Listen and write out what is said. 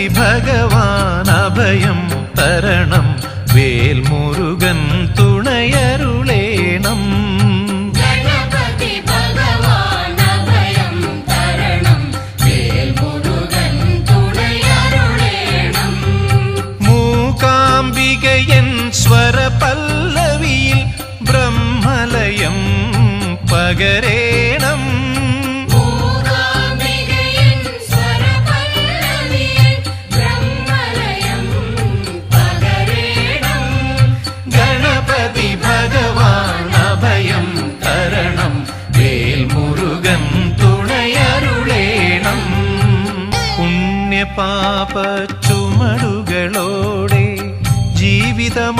ഗണപതി ഭഗവാൻ അഭയം തരണം വേൽമുരുകൻ തുണയരുളേണം ഗണപതി ഭഗവാൻ അഭയം തരണം വേൽമുരുകൻ തുണയരുളേണം മൂകാംബികയൻ സ്വരപല്ലവിയിൽ ബ്രഹ്മലയം പകരേണം ഗണപതി ഭഗവാൻ അഭയം തരണം വേൽമുരുകൻ തുണയരുളേണം പുണ്യപാപ ചുമടുകളോടെ ജീവിതമാമലയെ